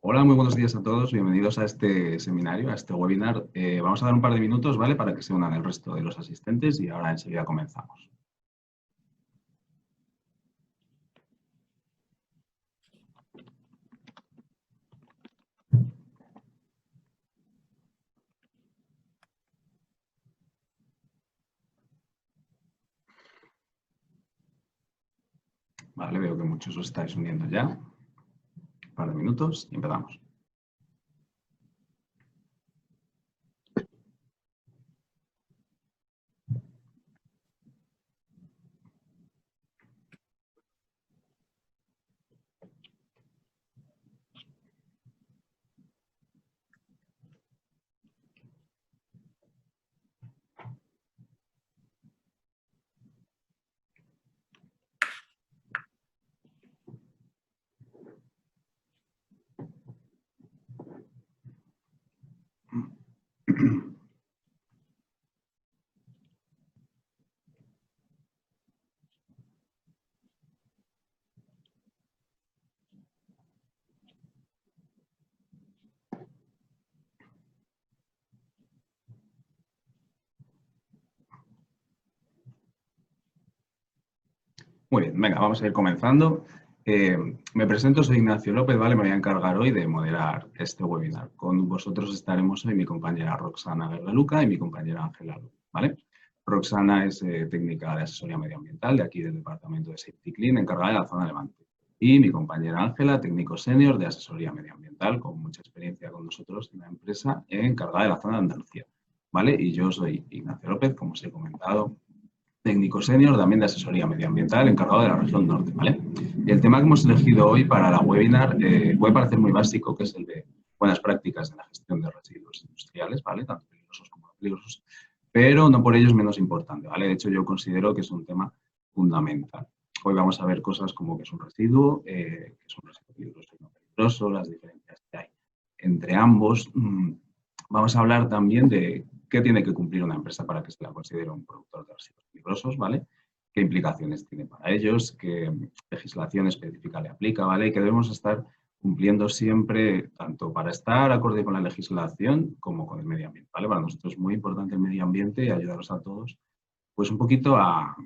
Hola, muy buenos días a todos. Bienvenidos a este seminario, a este webinar. Vamos a dar un par de minutos, ¿vale? Para que se unan el resto de los asistentes y ahora enseguida comenzamos. Vale, veo que muchos os estáis uniendo ya. Un par de minutos y empezamos. Muy bien, venga, vamos a ir comenzando. Me presento, soy Ignacio López, ¿vale? Me voy a encargar hoy de moderar este webinar. Con vosotros estaremos hoy mi compañera Roxana Verdeluca y mi compañera Ángela López, ¿vale? Roxana es técnica de asesoría medioambiental de aquí del departamento de Safety Clean, encargada de la zona Levante. Y mi compañera Ángela, técnico senior de asesoría medioambiental, con mucha experiencia con nosotros en la empresa, encargada de la zona de Andalucía, ¿vale? Y yo soy Ignacio López, como os he comentado, técnico senior también de asesoría medioambiental, encargado de la región norte, ¿vale? Y el tema que hemos elegido hoy para la webinar puede parecer muy básico, que es el de buenas prácticas en la gestión de residuos industriales, ¿vale? Tanto peligrosos como no peligrosos, pero no por ello es menos importante, ¿vale? De hecho, yo considero que es un tema fundamental. Hoy vamos a ver cosas como qué es un residuo, qué es un residuo peligroso y no peligroso, las diferencias que hay entre ambos. Vamos a hablar también de qué tiene que cumplir una empresa para que se la considere un productor de residuos peligrosos, ¿vale? Qué implicaciones tiene para ellos, qué legislación específica le aplica, ¿vale? Y que debemos estar cumpliendo siempre, tanto para estar acorde con la legislación como con el medio ambiente, ¿vale? Para nosotros es muy importante el medio ambiente y ayudaros a todos, pues un poquito a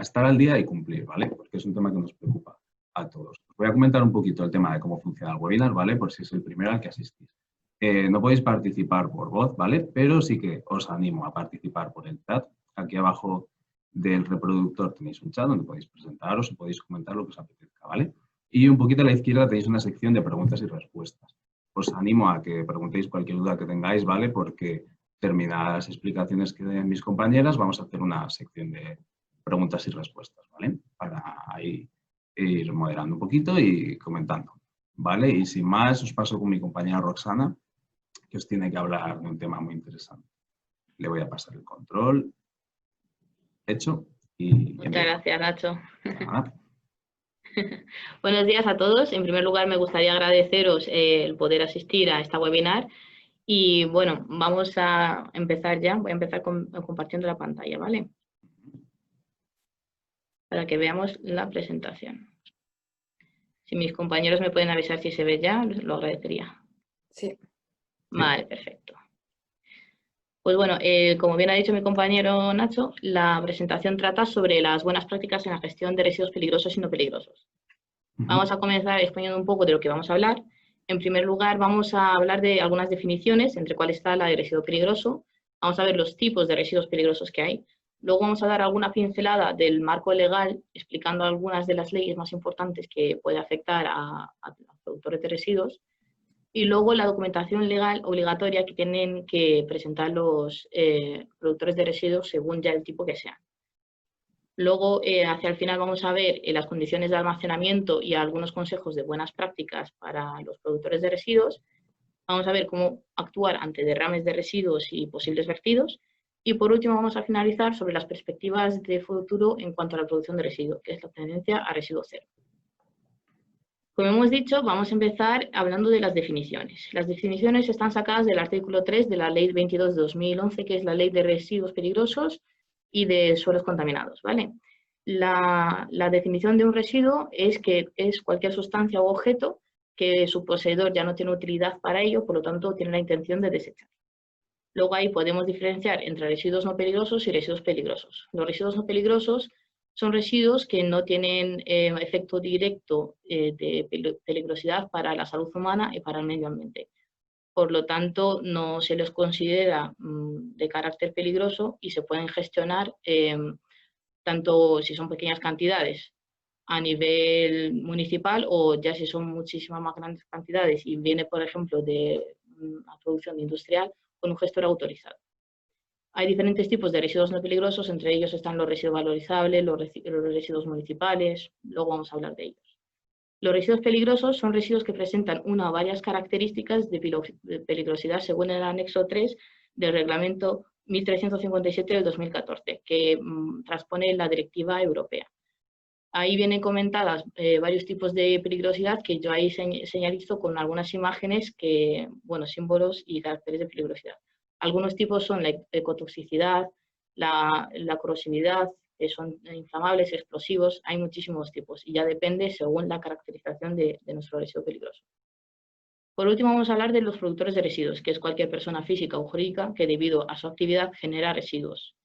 estar al día y cumplir, ¿vale? Porque es un tema que nos preocupa a todos. Os voy a comentar un poquito el tema de cómo funciona el webinar, ¿vale? Por si es el primero al que asistís. No podéis participar por voz, ¿vale? Pero sí que os animo a participar por el chat. Aquí abajo del reproductor tenéis un chat donde podéis presentaros o podéis comentar lo que os apetezca, ¿vale? Y un poquito a la izquierda tenéis una sección de preguntas y respuestas. Os animo a que preguntéis cualquier duda que tengáis, ¿vale? Porque terminadas las explicaciones que den mis compañeras, vamos a hacer una sección de preguntas y respuestas, ¿vale? Para ahí ir moderando un poquito y comentando, ¿vale? Y sin más, os paso con mi compañera Roxana, que os tiene que hablar de un tema muy interesante. Le voy a pasar el control. Hecho. Y muchas gracias, Nacho. Nada. Buenos días a todos. En primer lugar, me gustaría agradeceros el poder asistir a esta webinar. Y bueno, vamos a empezar ya. Voy a empezar compartiendo la pantalla, ¿vale? Para que veamos la presentación. Si mis compañeros me pueden avisar si se ve ya, lo agradecería. Sí. Vale, perfecto. Pues bueno, como bien ha dicho mi compañero Nacho, la presentación trata sobre las buenas prácticas en la gestión de residuos peligrosos y no peligrosos. Vamos a comenzar exponiendo un poco de lo que vamos a hablar. En primer lugar, vamos a hablar de algunas definiciones, entre cuáles está la de residuo peligroso. Vamos a ver los tipos de residuos peligrosos que hay. Luego vamos a dar alguna pincelada del marco legal, explicando algunas de las leyes más importantes que puede afectar a los productores de residuos. Y luego la documentación legal obligatoria que tienen que presentar los productores de residuos según ya el tipo que sean. Luego, hacia el final vamos a ver las condiciones de almacenamiento y algunos consejos de buenas prácticas para los productores de residuos. Vamos a ver cómo actuar ante derrames de residuos y posibles vertidos. Y por último vamos a finalizar sobre las perspectivas de futuro en cuanto a la producción de residuos, que es la tendencia a residuo cero. Como hemos dicho, vamos a empezar hablando de las definiciones. Las definiciones están sacadas del artículo 3 de la Ley 22 de 2011, que es la Ley de Residuos Peligrosos y de Suelos Contaminados, ¿vale? La definición de un residuo es que es cualquier sustancia u objeto que su poseedor ya no tiene utilidad para ello, por lo tanto tiene la intención de desechar. Luego ahí podemos diferenciar entre residuos no peligrosos y residuos peligrosos. Los residuos no peligrosos son residuos que no tienen efecto directo de peligrosidad para la salud humana y para el medio ambiente. Por lo tanto, no se les considera de carácter peligroso y se pueden gestionar tanto si son pequeñas cantidades a nivel municipal o ya si son muchísimas más grandes cantidades y viene, por ejemplo, de una producción industrial con un gestor autorizado. Hay diferentes tipos de residuos no peligrosos, entre ellos están los residuos valorizables, los residuos municipales, luego vamos a hablar de ellos. Los residuos peligrosos son residuos que presentan una o varias características de peligrosidad según el anexo 3 del reglamento 1357 del 2014, que transpone la directiva europea. Ahí vienen comentadas varios tipos de peligrosidad que yo ahí señalizo con algunas imágenes que, bueno, símbolos y caracteres de peligrosidad. Algunos tipos son la ecotoxicidad, la corrosividad, que son inflamables, explosivos, hay muchísimos tipos y ya depende según la caracterización de nuestro residuo peligroso. Por último, vamos a hablar de los productores de residuos, que es cualquier persona física o jurídica que debido a su actividad genera residuos.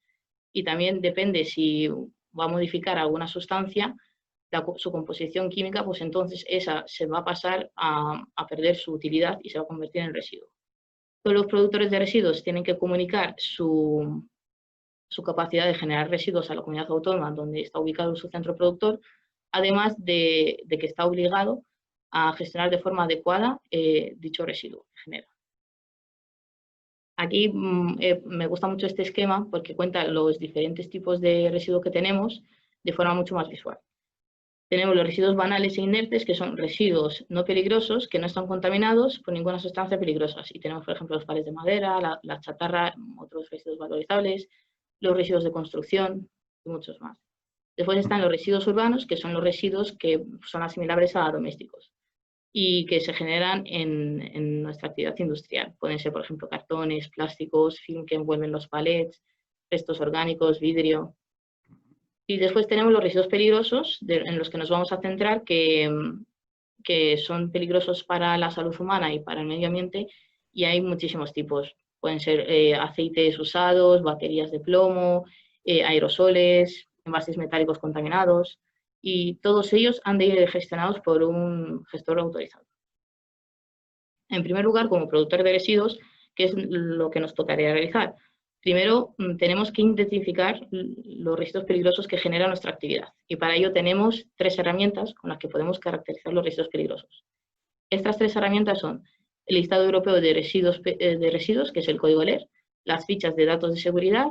Y también depende si va a modificar alguna sustancia, su composición química, pues entonces esa se va a pasar a perder su utilidad y se va a convertir en residuo. Todos los productores de residuos tienen que comunicar su capacidad de generar residuos a la comunidad autónoma donde está ubicado su centro productor, además de que está obligado a gestionar de forma adecuada dicho residuo que genera. Aquí me gusta mucho este esquema porque cuenta los diferentes tipos de residuos que tenemos de forma mucho más visual. Tenemos los residuos banales e inertes, que son residuos no peligrosos, que no están contaminados por ninguna sustancia peligrosa. Y tenemos, por ejemplo, los pares de madera, la chatarra, otros residuos valorizables, los residuos de construcción y muchos más. Después están los residuos urbanos, que son los residuos que son asimilables a domésticos y que se generan en nuestra actividad industrial. Pueden ser, por ejemplo, cartones, plásticos, film que envuelven los palets, restos orgánicos, vidrio. Y después tenemos los residuos peligrosos, en los que nos vamos a centrar, que son peligrosos para la salud humana y para el medio ambiente, y hay muchísimos tipos. Pueden ser aceites usados, baterías de plomo, aerosoles, envases metálicos contaminados, y todos ellos han de ir gestionados por un gestor autorizado. En primer lugar, como productor de residuos, ¿qué es lo que nos tocaría realizar? Primero, tenemos que identificar los residuos peligrosos que genera nuestra actividad y para ello tenemos 3 herramientas con las que podemos caracterizar los residuos peligrosos. Estas 3 herramientas son el listado europeo de residuos, que es el código LER, las fichas de datos de seguridad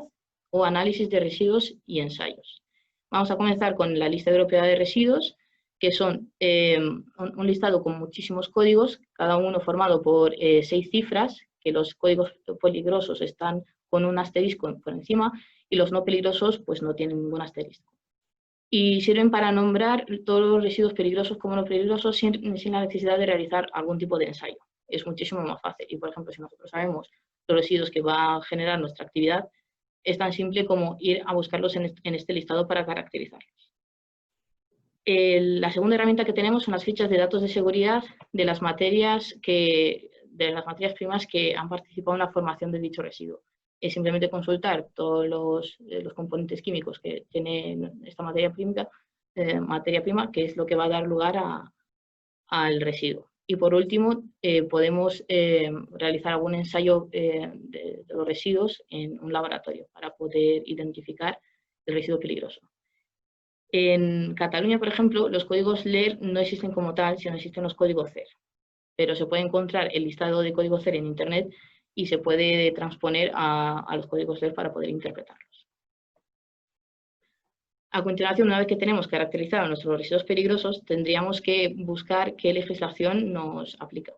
o análisis de residuos y ensayos. Vamos a comenzar con la lista europea de residuos, que son un listado con muchísimos códigos, cada uno formado por 6 cifras, que los códigos peligrosos están con un asterisco por encima y los no peligrosos pues no tienen ningún asterisco. Y sirven para nombrar todos los residuos peligrosos como no peligrosos sin la necesidad de realizar algún tipo de ensayo. Es muchísimo más fácil y, por ejemplo, si nosotros sabemos los residuos que va a generar nuestra actividad, es tan simple como ir a buscarlos en este listado para caracterizarlos. La segunda herramienta que tenemos son las fichas de datos de seguridad de las materias primas que han participado en la formación de dicho residuo. Es simplemente consultar todos los componentes químicos que tiene esta materia prima, que es lo que va a dar lugar al residuo. Y por último, podemos realizar algún ensayo de los residuos en un laboratorio para poder identificar el residuo peligroso. En Cataluña, por ejemplo, los códigos LER no existen como tal, sino existen los códigos CER, pero se puede encontrar el listado de códigos CER en Internet y se puede transponer a los códigos LER para poder interpretarlos. A continuación, una vez que tenemos caracterizados nuestros residuos peligrosos, tendríamos que buscar qué legislación nos aplica.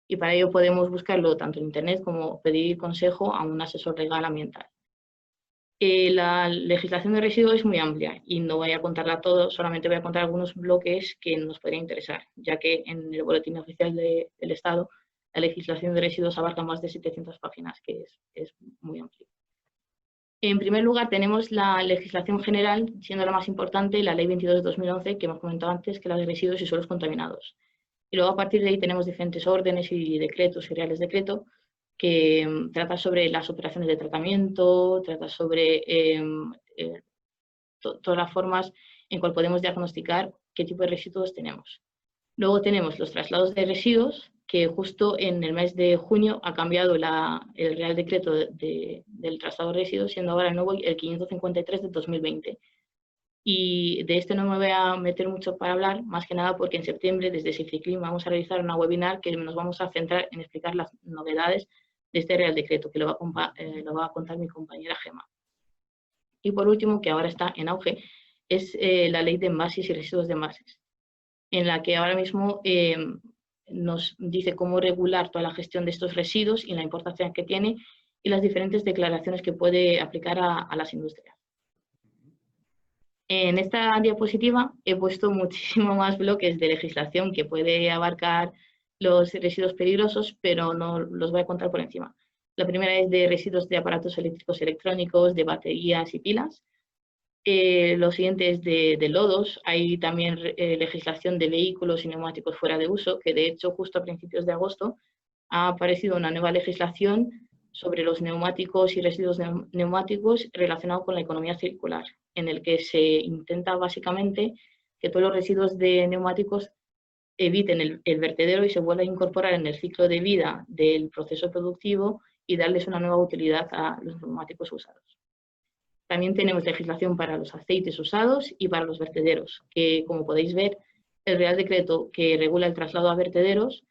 Y para ello podemos buscarlo tanto en Internet como pedir consejo a un asesor legal ambiental. La legislación de residuos es muy amplia y no voy a contarla todo, solamente voy a contar algunos bloques que nos podrían interesar, ya que en el boletín oficial del Estado la legislación de residuos abarca más de 700 páginas, que es muy amplio. En primer lugar, tenemos la legislación general, siendo la más importante la Ley 22 de 2011, que hemos comentado antes, que es la de residuos y suelos contaminados. Y luego a partir de ahí tenemos diferentes órdenes y decretos y reales decreto que trata sobre las operaciones de tratamiento, trata sobre todas las formas en cual podemos diagnosticar qué tipo de residuos tenemos. Luego tenemos los traslados de residuos, que justo en el mes de junio ha cambiado el Real Decreto del traslado de residuos, siendo ahora el nuevo el 553 de 2020. Y de esto no me voy a meter mucho para hablar, más que nada porque en septiembre desde SafetyClean vamos a realizar una webinar que nos vamos a centrar en explicar las novedades de este Real Decreto, que lo va a contar mi compañera Gemma. Y por último, que ahora está en auge, es la Ley de Envases y Residuos de Envases, en la que ahora mismo nos dice cómo regular toda la gestión de estos residuos y la importancia que tiene y las diferentes declaraciones que puede aplicar a las industrias. En esta diapositiva he puesto muchísimo más bloques de legislación que puede abarcar los residuos peligrosos, pero no los voy a contar por encima. La primera es de residuos de aparatos eléctricos electrónicos, de baterías y pilas. Lo siguiente es de lodos. Hay también legislación de vehículos y neumáticos fuera de uso, que de hecho justo a principios de agosto ha aparecido una nueva legislación sobre los neumáticos y residuos neumáticos relacionados con la economía circular, en el que se intenta básicamente que todos los residuos de neumáticos eviten el vertedero y se vuelvan a incorporar en el ciclo de vida del proceso productivo y darles una nueva utilidad a los neumáticos usados. También tenemos legislación para los aceites usados y para los vertederos, que como podéis ver, el Real Decreto que regula el traslado a vertederos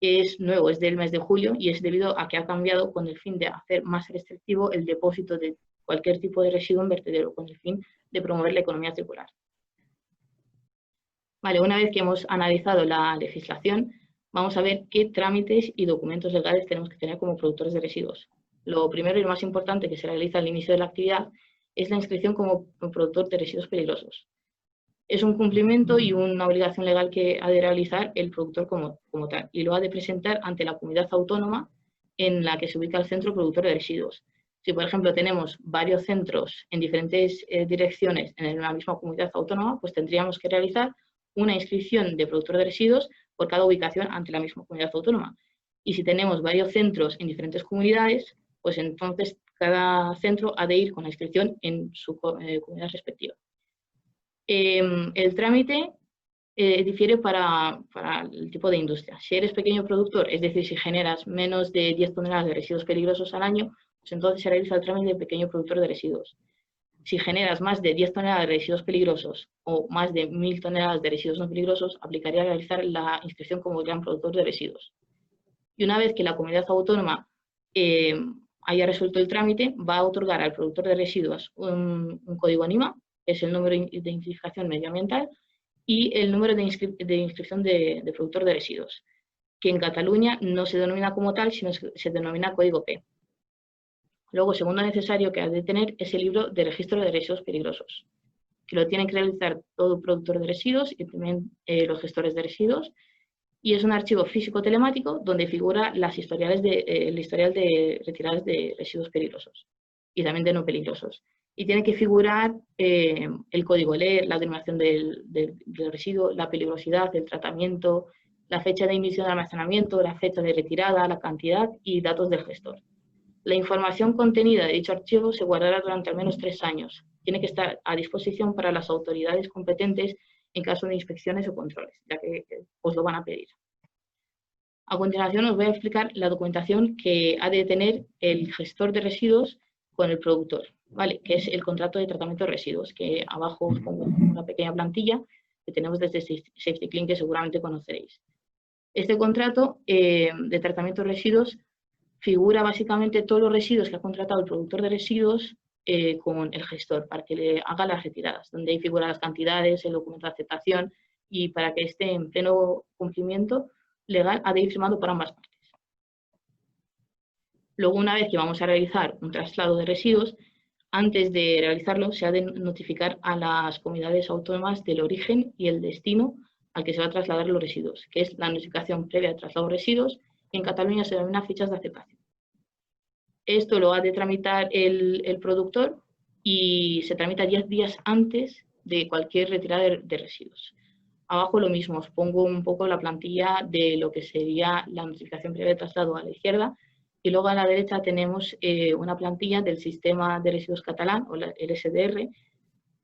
es nuevo, es del mes de julio y es debido a que ha cambiado con el fin de hacer más restrictivo el depósito de cualquier tipo de residuo en vertedero, con el fin de promover la economía circular. Vale, una vez que hemos analizado la legislación, vamos a ver qué trámites y documentos legales tenemos que tener como productores de residuos. Lo primero y lo más importante que se realiza al inicio de la actividad es la inscripción como productor de residuos peligrosos. Es un cumplimiento y una obligación legal que ha de realizar el productor como tal y lo ha de presentar ante la comunidad autónoma en la que se ubica el centro productor de residuos. Si, por ejemplo, tenemos varios centros en diferentes direcciones en la misma comunidad autónoma, pues tendríamos que realizar una inscripción de productor de residuos por cada ubicación ante la misma comunidad autónoma. Y si tenemos varios centros en diferentes comunidades, pues entonces cada centro ha de ir con la inscripción en su comunidad respectiva. El trámite difiere para el tipo de industria. Si eres pequeño productor, es decir, si generas menos de 10 toneladas de residuos peligrosos al año, pues entonces se realiza el trámite de pequeño productor de residuos. Si generas más de 10 toneladas de residuos peligrosos o más de 1000 toneladas de residuos no peligrosos, aplicaría a realizar la inscripción como gran productor de residuos. Y una vez que la comunidad autónoma haya resuelto el trámite, va a otorgar al productor de residuos un código ANIMA, que es el número de identificación medioambiental, y el número de inscripción de productor de residuos, que en Cataluña no se denomina como tal, sino se denomina código P. Luego, segundo necesario que ha de tener es el libro de registro de residuos peligrosos, que lo tienen que realizar todo productor de residuos y también los gestores de residuos, y es un archivo físico telemático donde figura el historial de retiradas de residuos peligrosos y también de no peligrosos. Y tiene que figurar el código LER, la denominación del residuo, la peligrosidad, el tratamiento, la fecha de inicio de almacenamiento, la fecha de retirada, la cantidad y datos del gestor. La información contenida de dicho archivo se guardará durante al menos 3 años. Tiene que estar a disposición para las autoridades competentes en caso de inspecciones o controles, ya que os lo van a pedir. A continuación os voy a explicar la documentación que ha de tener el gestor de residuos con el productor, ¿vale? Que es el contrato de tratamiento de residuos, que abajo os pongo una pequeña plantilla que tenemos desde SafetyClean que seguramente conoceréis. Este contrato de tratamiento de residuos figura básicamente todos los residuos que ha contratado el productor de residuos con el gestor para que le haga las retiradas, donde ahí figuran las cantidades, el documento de aceptación y para que esté en pleno cumplimiento legal ha de ir firmado por ambas partes. Luego, una vez que vamos a realizar un traslado de residuos, antes de realizarlo se ha de notificar a las comunidades autónomas del origen y el destino al que se va a trasladar los residuos, que es la notificación previa de traslado de residuos, y en Cataluña se denomina fichas de aceptación. Esto lo ha de tramitar el productor y se tramita 10 días antes de cualquier retirada de residuos. Abajo lo mismo, os pongo un poco la plantilla de lo que sería la notificación previa de traslado a la izquierda, y luego a la derecha tenemos una plantilla del sistema de residuos catalán, o el SDR,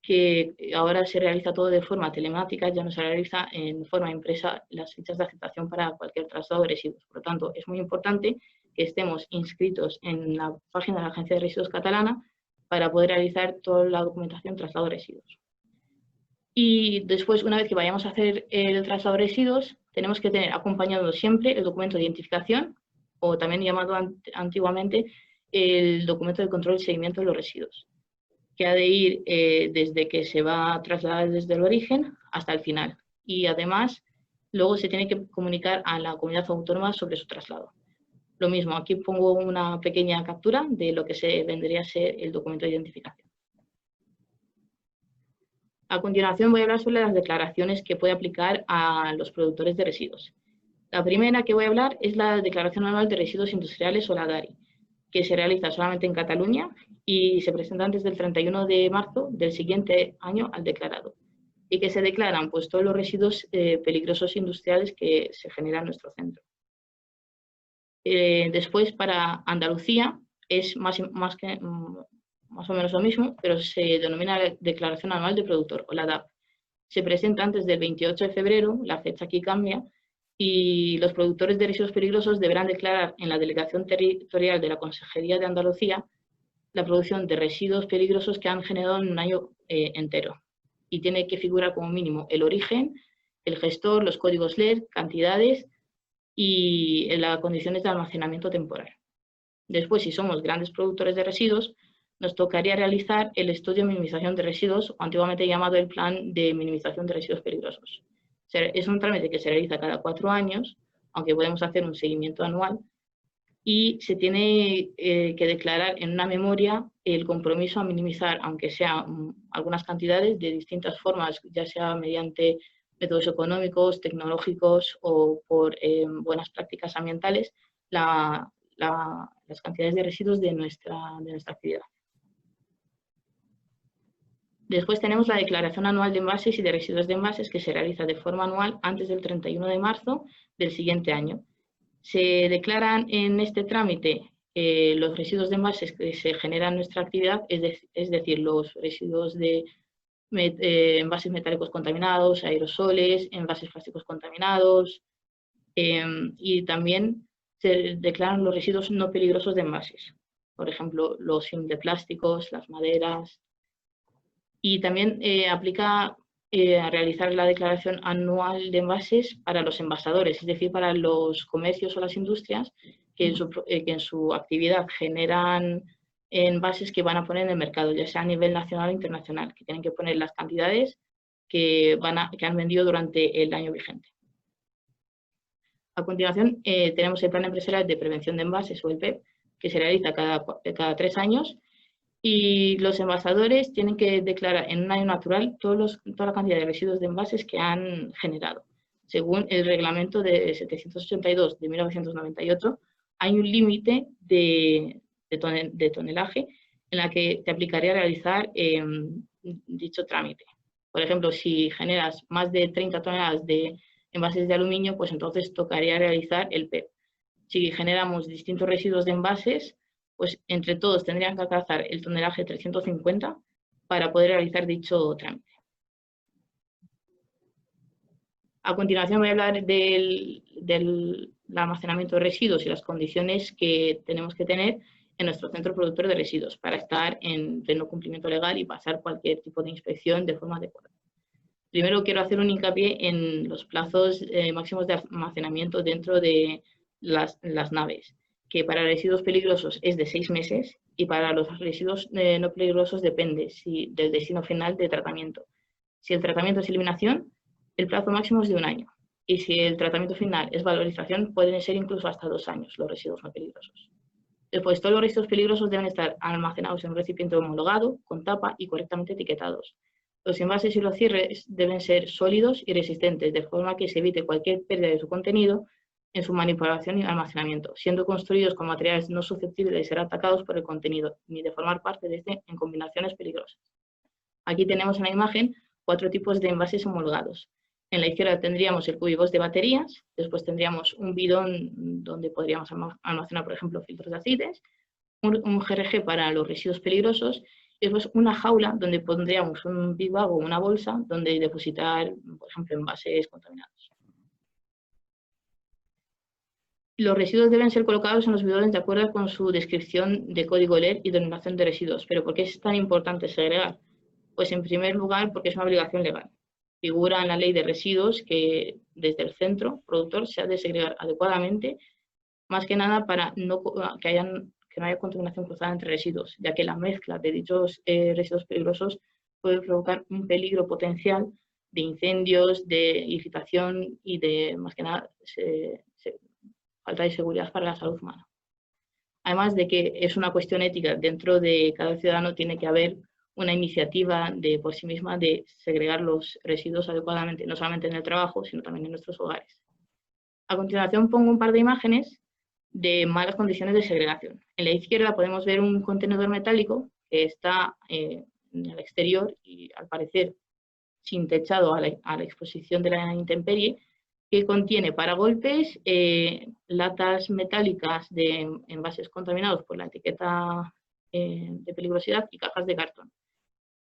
que ahora se realiza todo de forma telemática, ya no se realiza en forma impresa las fichas de aceptación para cualquier traslado de residuos. Por lo tanto, es muy importante que estemos inscritos en la página de la Agencia de Residuos Catalana para poder realizar toda la documentación traslado de residuos. Y después, una vez que vayamos a hacer el traslado de residuos, tenemos que tener acompañado siempre el documento de identificación, o también llamado antiguamente el documento de control y seguimiento de los residuos, que ha de ir desde que se va a trasladar desde el origen hasta el final. Y además, luego se tiene que comunicar a la comunidad autónoma sobre su traslado. Lo mismo, aquí pongo una pequeña captura de lo que vendría a ser el documento de identificación. A continuación voy a hablar sobre las declaraciones que puede aplicar a los productores de residuos. La primera que voy a hablar es la Declaración Anual de Residuos Industriales, o la DARI, que se realiza solamente en Cataluña y se presenta antes del 31 de marzo del siguiente año al declarado, y que se declaran pues todos los residuos peligrosos industriales que se generan en nuestro centro. Después, para Andalucía es más o menos lo mismo, pero se denomina Declaración Anual de Productor, o la DAP. Se presenta antes del 28 de febrero, la fecha aquí cambia, y los productores de residuos peligrosos deberán declarar en la Delegación Territorial de la Consejería de Andalucía la producción de residuos peligrosos que han generado en un año entero. Y tiene que figurar como mínimo el origen, el gestor, los códigos LED, cantidades y las condiciones de almacenamiento temporal. Después, si somos grandes productores de residuos, nos tocaría realizar el estudio de minimización de residuos, o antiguamente llamado el Plan de Minimización de Residuos Peligrosos. Es un trámite que se realiza cada 4 años, aunque podemos hacer un seguimiento anual, y se tiene que declarar en una memoria el compromiso a minimizar, aunque sea algunas cantidades, de distintas formas, ya sea mediante métodos económicos, tecnológicos o por buenas prácticas ambientales, las cantidades de residuos de nuestra actividad. Después tenemos la Declaración Anual de Envases y de Residuos de Envases, que se realiza de forma anual antes del 31 de marzo del siguiente año. Se declaran en este trámite los residuos de envases que se generan en nuestra actividad, es decir, los residuos de envases metálicos contaminados, aerosoles, envases plásticos contaminados, y también se declaran los residuos no peligrosos de envases, por ejemplo, los films de plásticos, las maderas. Y también aplica a realizar la declaración anual de envases para los envasadores, es decir, para los comercios o las industrias que en su actividad generan envases que van a poner en el mercado, ya sea a nivel nacional o internacional, que tienen que poner las cantidades que han vendido durante el año vigente. A continuación, tenemos el Plan Empresarial de Prevención de Envases, o el PEP, que se realiza cada 3 años. Y los envasadores tienen que declarar en un año natural toda la cantidad de residuos de envases que han generado. Según el reglamento de 782 de 1998, hay un límite de tonelaje en la que te aplicaría realizar dicho trámite. Por ejemplo, si generas más de 30 toneladas de envases de aluminio, pues entonces tocaría realizar el PEP. Si generamos distintos residuos de envases, pues entre todos tendrían que alcanzar el tonelaje 350 para poder realizar dicho trámite. A continuación voy a hablar del almacenamiento de residuos y las condiciones que tenemos que tener en nuestro centro productor de residuos para estar en pleno cumplimiento legal y pasar cualquier tipo de inspección de forma adecuada. Primero quiero hacer un hincapié en los plazos máximos de almacenamiento dentro de las naves, que para residuos peligrosos es de 6 meses y para los residuos no peligrosos depende del destino final de tratamiento. Si el tratamiento es eliminación, el plazo máximo es de 1 año. Y si el tratamiento final es valorización, pueden ser incluso hasta 2 años los residuos no peligrosos. Después, todos los residuos peligrosos deben estar almacenados en un recipiente homologado, con tapa y correctamente etiquetados. Los envases y los cierres deben ser sólidos y resistentes, de forma que se evite cualquier pérdida de su contenido en su manipulación y almacenamiento, siendo construidos con materiales no susceptibles de ser atacados por el contenido, ni de formar parte de este en combinaciones peligrosas. Aquí tenemos en la imagen 4 tipos de envases homologados. En la izquierda tendríamos el cubívox de baterías, después tendríamos un bidón donde podríamos almacenar, por ejemplo, filtros de aceites, un GRG para los residuos peligrosos y después una jaula donde pondríamos un big bag o una bolsa donde depositar, por ejemplo, envases contaminados. Los residuos deben ser colocados en los bidones de acuerdo con su descripción de código LER y denominación de residuos. ¿Pero por qué es tan importante segregar? Pues en primer lugar porque es una obligación legal. Figura en la ley de residuos que desde el centro productor se ha de segregar adecuadamente, más que nada para que no haya contaminación cruzada entre residuos, ya que la mezcla de dichos residuos peligrosos puede provocar un peligro potencial de incendios, de irritación y de, más que nada, falta de seguridad para la salud humana. Además de que es una cuestión ética, dentro de cada ciudadano tiene que haber una iniciativa de por sí misma de segregar los residuos adecuadamente, no solamente en el trabajo, sino también en nuestros hogares. A continuación pongo un par de imágenes de malas condiciones de segregación. En la izquierda podemos ver un contenedor metálico que está en el exterior y al parecer sin techado a la exposición de la intemperie, que contiene paragolpes, latas metálicas de envases contaminados por la etiqueta de peligrosidad y cajas de cartón.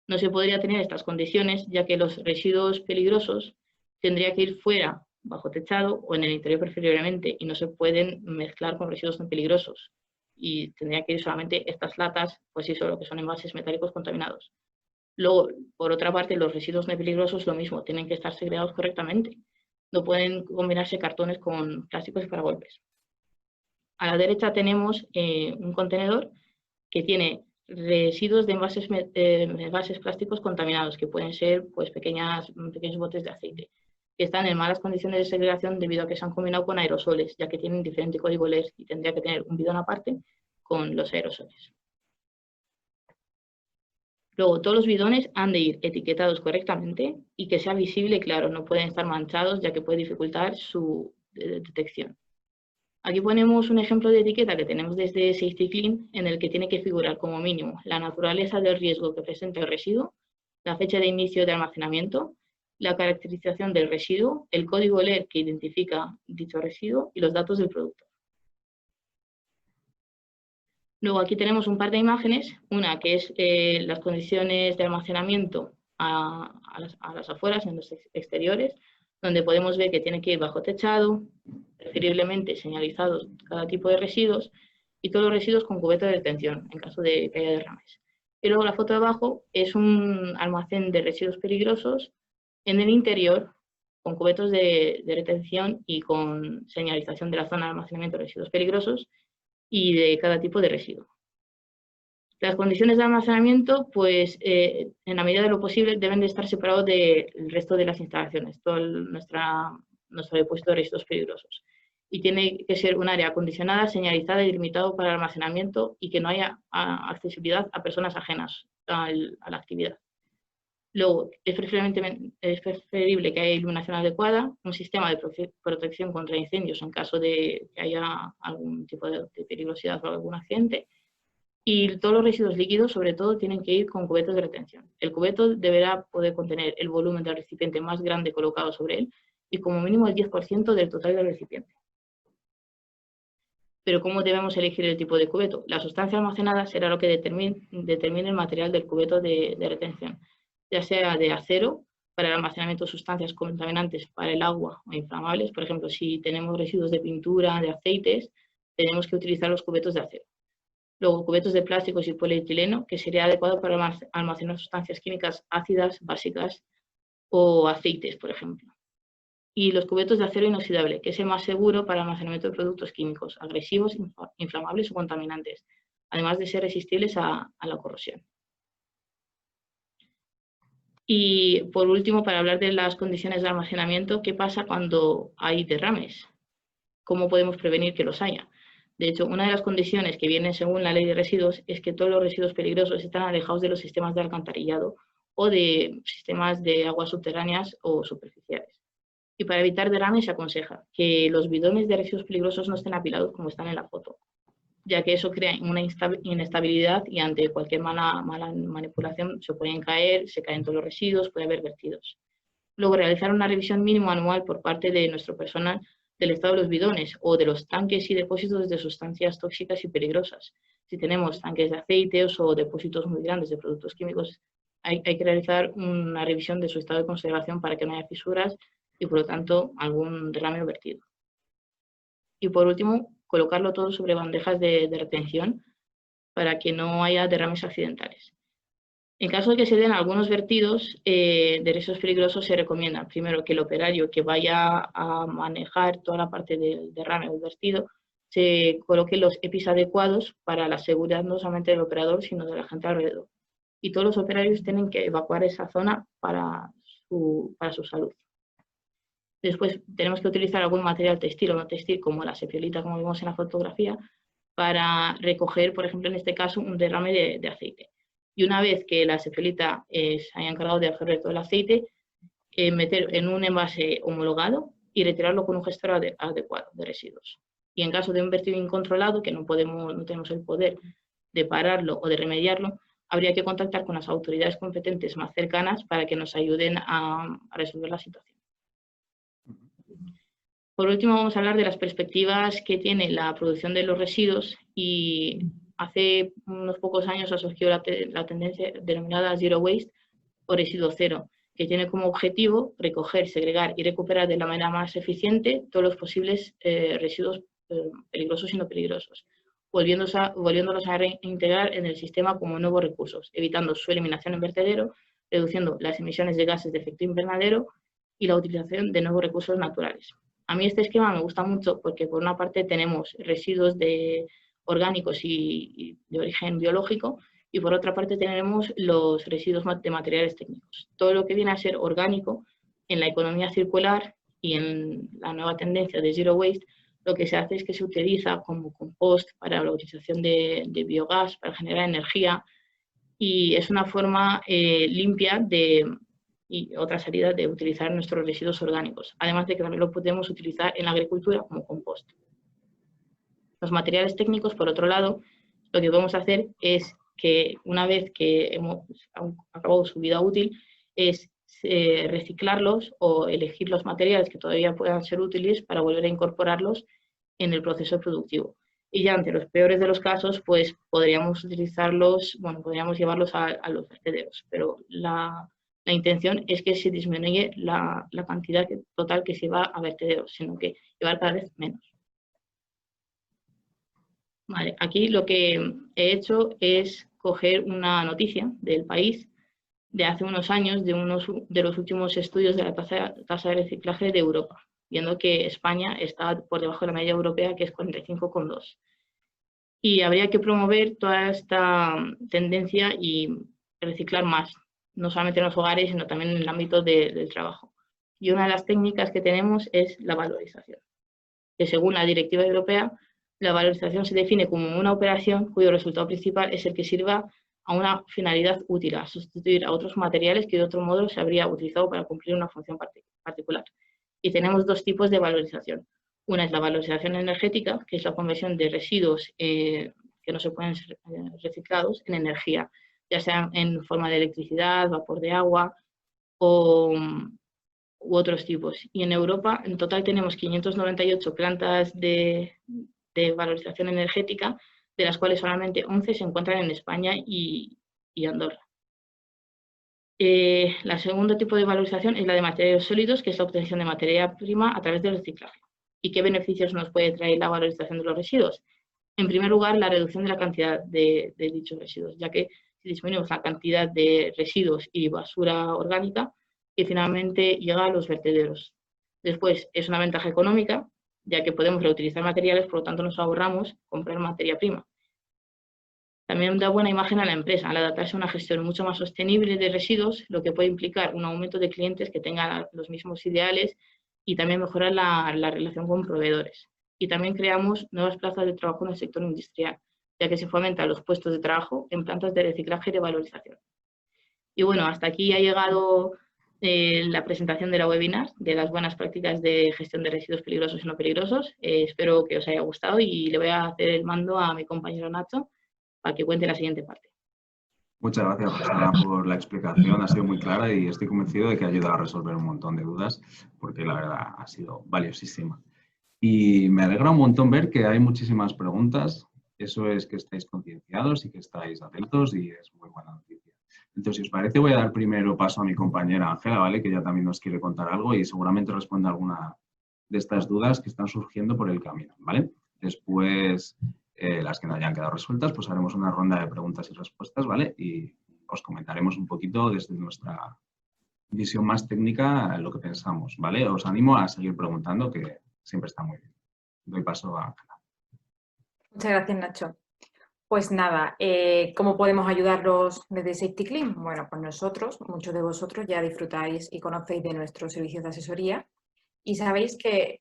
No se podría tener estas condiciones, ya que los residuos peligrosos tendrían que ir fuera, bajo techado o en el interior preferiblemente, y no se pueden mezclar con residuos tan peligrosos. Y tendrían que ir solamente estas latas, pues eso, lo que son envases metálicos contaminados. Luego, por otra parte, los residuos no peligrosos, lo mismo, tienen que estar segregados correctamente. No pueden combinarse cartones con plásticos y paragolpes. A la derecha tenemos un contenedor que tiene residuos de envases plásticos contaminados, que pueden ser pues, pequeños botes de aceite, que están en malas condiciones de segregación debido a que se han combinado con aerosoles, ya que tienen diferente código LER y tendría que tener un bidón aparte con los aerosoles. Luego, todos los bidones han de ir etiquetados correctamente y que sea visible y claro, no pueden estar manchados ya que puede dificultar su detección. Aquí ponemos un ejemplo de etiqueta que tenemos desde Safety Clean en el que tiene que figurar como mínimo la naturaleza del riesgo que presenta el residuo, la fecha de inicio de almacenamiento, la caracterización del residuo, el código LER que identifica dicho residuo y los datos del producto. Luego aquí tenemos un par de imágenes, una que es las condiciones de almacenamiento a las afueras, en los exteriores, donde podemos ver que tiene que ir bajo techado, preferiblemente señalizados cada tipo de residuos y todos los residuos con cubeta de retención en caso de que haya derrames. Y luego la foto de abajo es un almacén de residuos peligrosos en el interior con cubetos de retención y con señalización de la zona de almacenamiento de residuos peligrosos y de cada tipo de residuo. Las condiciones de almacenamiento, pues en la medida de lo posible, deben de estar separados del resto de las instalaciones, todo nuestro depósito de residuos peligrosos. Y tiene que ser un área acondicionada, señalizada y delimitado para el almacenamiento y que no haya accesibilidad a personas ajenas a la actividad. Luego, es preferible que haya iluminación adecuada, un sistema de protección contra incendios en caso de que haya algún tipo de peligrosidad o algún accidente. Y todos los residuos líquidos, sobre todo, tienen que ir con cubetos de retención. El cubeto deberá poder contener el volumen del recipiente más grande colocado sobre él y como mínimo el 10% del total del recipiente. Pero ¿cómo debemos elegir el tipo de cubeto? La sustancia almacenada será lo que determine el material del cubeto de retención, ya sea de acero para el almacenamiento de sustancias contaminantes para el agua o inflamables. Por ejemplo, si tenemos residuos de pintura, de aceites, tenemos que utilizar los cubetos de acero. Luego, cubetos de plásticos y polietileno, que sería adecuado para almacenar sustancias químicas ácidas, básicas o aceites, por ejemplo. Y los cubetos de acero inoxidable, que es el más seguro para el almacenamiento de productos químicos, agresivos, inflamables o contaminantes, además de ser resistibles a la corrosión. Y por último, para hablar de las condiciones de almacenamiento, ¿qué pasa cuando hay derrames? ¿Cómo podemos prevenir que los haya? De hecho, una de las condiciones que vienen según la ley de residuos es que todos los residuos peligrosos están alejados de los sistemas de alcantarillado o de sistemas de aguas subterráneas o superficiales. Y para evitar derrames se aconseja que los bidones de residuos peligrosos no estén apilados como están en la foto, ya que eso crea una inestabilidad y ante cualquier mala manipulación se pueden caer, se caen todos los residuos, puede haber vertidos. Luego, realizar una revisión mínima anual por parte de nuestro personal del estado de los bidones o de los tanques y depósitos de sustancias tóxicas y peligrosas. Si tenemos tanques de aceites o depósitos muy grandes de productos químicos, hay que realizar una revisión de su estado de conservación para que no haya fisuras y, por lo tanto, algún derrame o vertido. Y, por último, colocarlo todo sobre bandejas de retención para que no haya derrames accidentales. En caso de que se den algunos vertidos de residuos peligrosos, se recomienda primero que el operario que vaya a manejar toda la parte del derrame o vertido se coloque los EPIs adecuados para la seguridad no solamente del operador, sino de la gente alrededor. Y todos los operarios tienen que evacuar esa zona para su salud. Después tenemos que utilizar algún material textil o no textil, como la sepiolita, como vimos en la fotografía, para recoger, por ejemplo, en este caso, un derrame de aceite. Y una vez que la sepiolita se haya encargado de absorber todo el aceite, meter en un envase homologado y retirarlo con un gestor adecuado de residuos. Y en caso de un vertido incontrolado, que no tenemos el poder de pararlo o de remediarlo, habría que contactar con las autoridades competentes más cercanas para que nos ayuden a resolver la situación. Por último, vamos a hablar de las perspectivas que tiene la producción de los residuos, y hace unos pocos años ha surgido la tendencia denominada Zero Waste o residuo cero, que tiene como objetivo recoger, segregar y recuperar de la manera más eficiente todos los posibles residuos peligrosos y no peligrosos, volviéndolos a reintegrar en el sistema como nuevos recursos, evitando su eliminación en vertedero, reduciendo las emisiones de gases de efecto invernadero y la utilización de nuevos recursos naturales. A mí este esquema me gusta mucho porque, por una parte, tenemos residuos orgánicos y de origen biológico, y por otra parte tenemos los residuos de materiales técnicos. Todo lo que viene a ser orgánico en la economía circular y en la nueva tendencia de Zero Waste, lo que se hace es que se utiliza como compost para la utilización de biogás, para generar energía, y es una forma limpia y otra salida de utilizar nuestros residuos orgánicos, además de que también lo podemos utilizar en la agricultura como compost. Los materiales técnicos, por otro lado, lo que podemos hacer es que una vez que hemos acabado su vida útil, es reciclarlos o elegir los materiales que todavía puedan ser útiles para volver a incorporarlos en el proceso productivo. Y ya ante los peores de los casos, pues podríamos utilizarlos, podríamos llevarlos a los vertederos, pero la intención es que se disminuya la cantidad total que se va a vertederos, sino que llevar cada vez menos. Vale, aquí lo que he hecho es coger una noticia del País de hace unos años, de los últimos estudios de la tasa de reciclaje de Europa, viendo que España está por debajo de la media europea, que es 45,2. Y habría que promover toda esta tendencia y reciclar más, no solamente en los hogares, sino también en el ámbito del trabajo. Y una de las técnicas que tenemos es la valorización, que según la directiva europea, la valorización se define como una operación cuyo resultado principal es el que sirva a una finalidad útil, a sustituir a otros materiales que de otro modo se habría utilizado para cumplir una función particular. Y tenemos dos tipos de valorización. Una es la valorización energética, que es la conversión de residuos que no se pueden ser reciclados en energía, ya sea en forma de electricidad, vapor de agua u otros tipos. Y en Europa, en total, tenemos 598 plantas de valorización energética, de las cuales solamente 11 se encuentran en España y Andorra. El segundo tipo de valorización es la de materiales sólidos, que es la obtención de materia prima a través del reciclaje. ¿Y qué beneficios nos puede traer la valorización de los residuos? En primer lugar, la reducción de la cantidad de dichos residuos, ya que si disminuimos la cantidad de residuos y basura orgánica, que finalmente llega a los vertederos. Después, es una ventaja económica, ya que podemos reutilizar materiales, por lo tanto nos ahorramos comprar materia prima. También da buena imagen a la empresa al adaptarse a una gestión mucho más sostenible de residuos, lo que puede implicar un aumento de clientes que tengan los mismos ideales y también mejorar la relación con proveedores. Y también creamos nuevas plazas de trabajo en el sector industrial, ya que se fomentan los puestos de trabajo en plantas de reciclaje y de valorización. Y bueno, hasta aquí ha llegado la presentación de la webinar de las buenas prácticas de gestión de residuos peligrosos y no peligrosos. Espero que os haya gustado y le voy a hacer el mando a mi compañero Nacho para que cuente la siguiente parte. Muchas gracias, Roxana, por la explicación. Ha sido muy clara y estoy convencido de que ayuda a resolver un montón de dudas, porque la verdad ha sido valiosísima. Y me alegra un montón ver que hay muchísimas preguntas. Eso es que estáis concienciados y que estáis atentos y es muy buena noticia. Entonces, si os parece, voy a dar primero paso a mi compañera Ángela, ¿vale? Que ella también nos quiere contar algo y seguramente responda alguna de estas dudas que están surgiendo por el camino, ¿vale? Después, las que no hayan quedado resueltas, pues haremos una ronda de preguntas y respuestas, ¿vale? Y os comentaremos un poquito desde nuestra visión más técnica lo que pensamos, ¿vale? Os animo a seguir preguntando, que siempre está muy bien. Doy paso a Ángela. Muchas gracias, Nacho. Pues nada, ¿cómo podemos ayudarlos desde Safety Clean? Bueno, pues nosotros, muchos de vosotros ya disfrutáis y conocéis de nuestros servicios de asesoría y sabéis que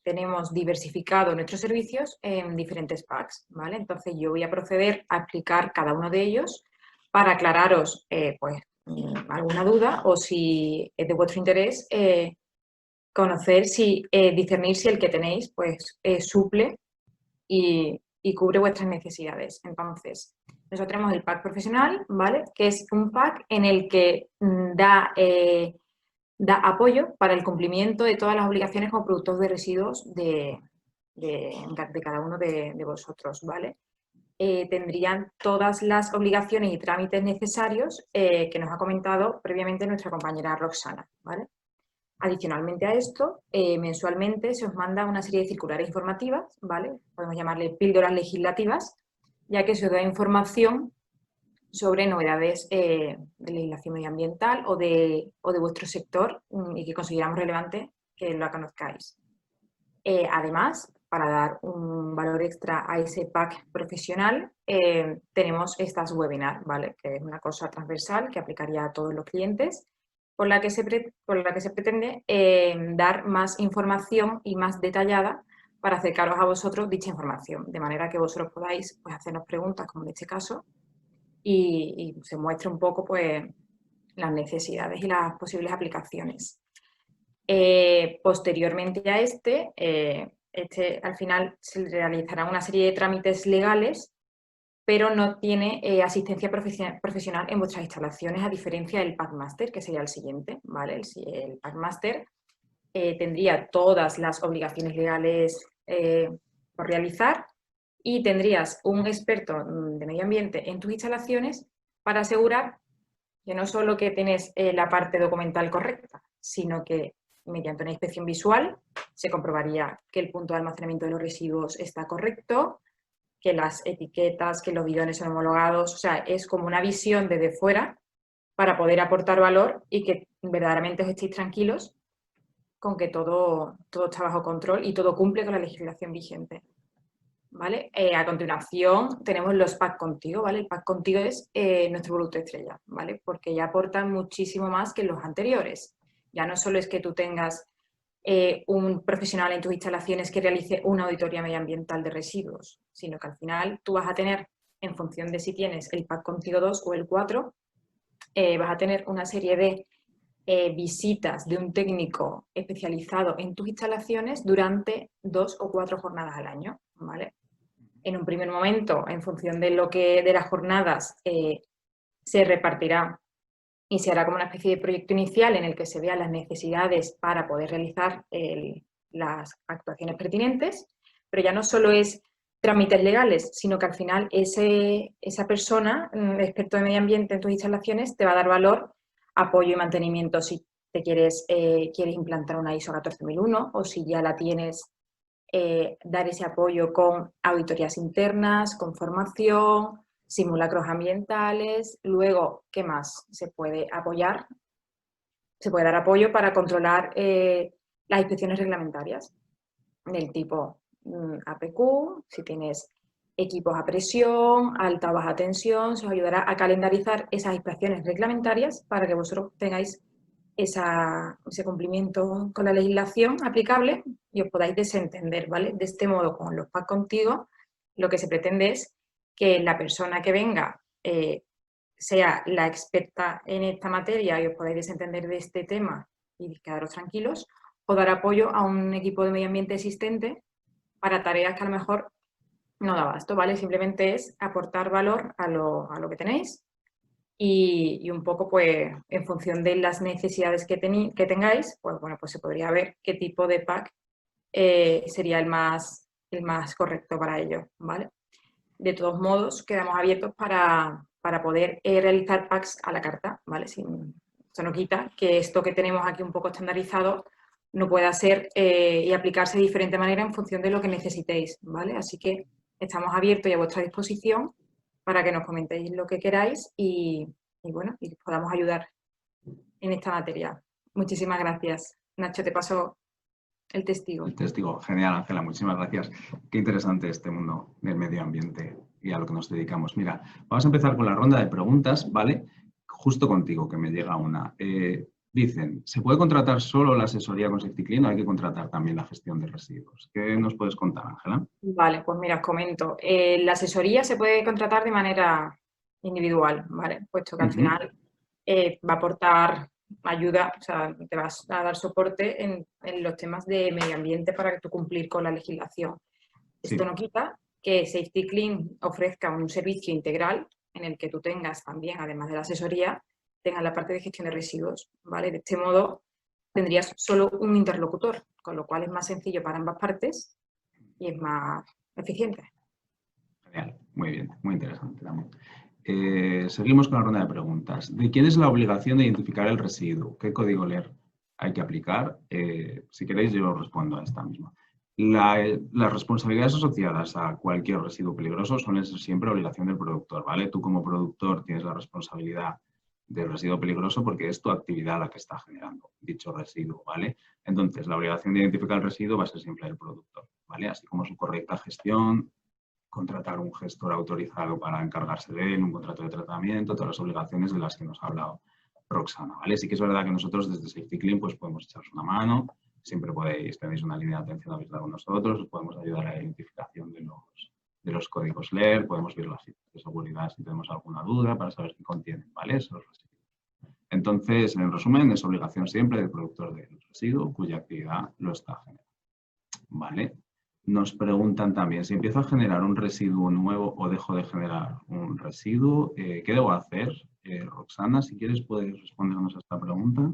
tenemos diversificado nuestros servicios en diferentes packs, ¿vale? Entonces yo voy a proceder a explicar cada uno de ellos para aclararos pues, alguna duda o si es de vuestro interés conocer, discernir si el que tenéis pues suple y cubre vuestras necesidades. Entonces, nosotros tenemos el pack profesional, ¿vale? Que es un pack en el que da apoyo para el cumplimiento de todas las obligaciones como productos de residuos de cada uno de vosotros, ¿vale? Tendrían todas las obligaciones y trámites necesarios que nos ha comentado previamente nuestra compañera Roxana, ¿vale? Adicionalmente a esto, mensualmente se os manda una serie de circulares informativas, ¿vale? Podemos llamarle píldoras legislativas, ya que se os da información sobre novedades de legislación medioambiental o de vuestro sector y que consideramos relevante que lo conozcáis. Además, para dar un valor extra a ese pack profesional, tenemos estas webinars, ¿vale? Que es una cosa transversal que aplicaría a todos los clientes, por la que se pretende dar más información y más detallada para acercaros a vosotros dicha información, de manera que vosotros podáis pues, hacernos preguntas, como en este caso, y se muestre un poco pues, las necesidades y las posibles aplicaciones. Posteriormente a al final se realizará una serie de trámites legales, pero no tiene asistencia profesional en vuestras instalaciones, a diferencia del Packmaster, que sería el siguiente, ¿vale? El Packmaster tendría todas las obligaciones legales por realizar y tendrías un experto de medio ambiente en tus instalaciones para asegurar que no solo que tienes la parte documental correcta, sino que mediante una inspección visual se comprobaría que el punto de almacenamiento de los residuos está correcto, que las etiquetas, que los bidones son homologados, o sea, es como una visión desde fuera para poder aportar valor y que verdaderamente os estéis tranquilos con que todo está bajo control y todo cumple con la legislación vigente. ¿Vale? A continuación tenemos los Pack Contigo, ¿vale? El Pack Contigo es nuestro producto estrella, ¿vale? Porque ya aportan muchísimo más que los anteriores. Ya no solo es que tú tengas un profesional en tus instalaciones que realice una auditoría medioambiental de residuos, sino que al final tú vas a tener, en función de si tienes el Pack Contigo 2 o el 4, vas a tener una serie de visitas de un técnico especializado en tus instalaciones durante 2 o 4 jornadas al año, ¿vale? En un primer momento, en función de las jornadas, se repartirá y se hará como una especie de proyecto inicial en el que se vean las necesidades para poder realizar las actuaciones pertinentes, pero ya no solo es trámites legales, sino que al final esa persona, experto de medio ambiente en tus instalaciones, te va a dar valor, apoyo y mantenimiento si te quieres implantar una ISO 14001 o si ya la tienes, dar ese apoyo con auditorías internas, con formación, simulacros ambientales. Luego, ¿qué más se puede apoyar? Se puede dar apoyo para controlar las inspecciones reglamentarias del tipo APQ, si tienes equipos a presión, alta o baja tensión, se os ayudará a calendarizar esas inspecciones reglamentarias para que vosotros tengáis ese cumplimiento con la legislación aplicable y os podáis desentender, ¿vale? De este modo, con los Pack Contigo, lo que se pretende es que la persona que venga sea la experta en esta materia y os podáis desentender de este tema y quedaros tranquilos, o dar apoyo a un equipo de medio ambiente existente para tareas que a lo mejor no da abasto, ¿vale? Simplemente es aportar valor a lo que tenéis y un poco, pues, en función de las necesidades que tengáis, pues bueno, pues se podría ver qué tipo de pack sería el más correcto para ello, ¿vale? De todos modos, quedamos abiertos para poder realizar packs a la carta, ¿vale? Eso no quita que esto que tenemos aquí un poco estandarizado no pueda ser y aplicarse de diferente manera en función de lo que necesitéis, ¿vale? Así que estamos abiertos y a vuestra disposición para que nos comentéis lo que queráis y bueno, y podamos ayudar en esta materia. Muchísimas gracias. Nacho, te paso el testigo. El testigo, genial, Ángela, muchísimas gracias. Qué interesante este mundo del medio ambiente y a lo que nos dedicamos. Mira, vamos a empezar con la ronda de preguntas, ¿vale? Justo contigo, que me llega una. Dicen, ¿se puede contratar solo la asesoría con Safety Clean o hay que contratar también la gestión de residuos? ¿Qué nos puedes contar, Ángela? Vale, pues mira, os comento. La asesoría se puede contratar de manera individual, ¿vale? Puesto que al final va a aportar ayuda, o sea, te vas a dar soporte en los temas de medio ambiente para que tú cumplir con la legislación. Sí. Esto no quita que Safety Clean ofrezca un servicio integral en el que tú tengas también, además de la asesoría, tengas la parte de gestión de residuos, ¿vale? De este modo tendrías solo un interlocutor, con lo cual es más sencillo para ambas partes y es más eficiente. Genial, muy bien, muy interesante también. Seguimos con la ronda de preguntas. ¿De quién es la obligación de identificar el residuo? ¿Qué código LER hay que aplicar? Si queréis, yo respondo a esta misma. Las responsabilidades asociadas a cualquier residuo peligroso suelen ser siempre obligación del productor, ¿vale? Tú como productor tienes la responsabilidad del residuo peligroso porque es tu actividad la que está generando dicho residuo, ¿vale? Entonces, la obligación de identificar el residuo va a ser siempre del productor, ¿vale? Así como su correcta gestión, contratar un gestor autorizado para encargarse de él, un contrato de tratamiento, todas las obligaciones de las que nos ha hablado Roxana, ¿vale? Sí que es verdad que nosotros desde Safety Clean pues podemos echaros una mano, siempre tenéis una línea de atención abierta con nosotros, os podemos ayudar a la identificación de los códigos LER, podemos ver las citas de seguridad si tenemos alguna duda para saber qué contienen, ¿vale? Esos residuos. Entonces, en resumen, es obligación siempre del productor del residuo cuya actividad lo está generando, ¿vale? Nos preguntan también, si empiezo a generar un residuo nuevo o dejo de generar un residuo, ¿qué debo hacer? Roxana, si quieres, puedes respondernos a esta pregunta.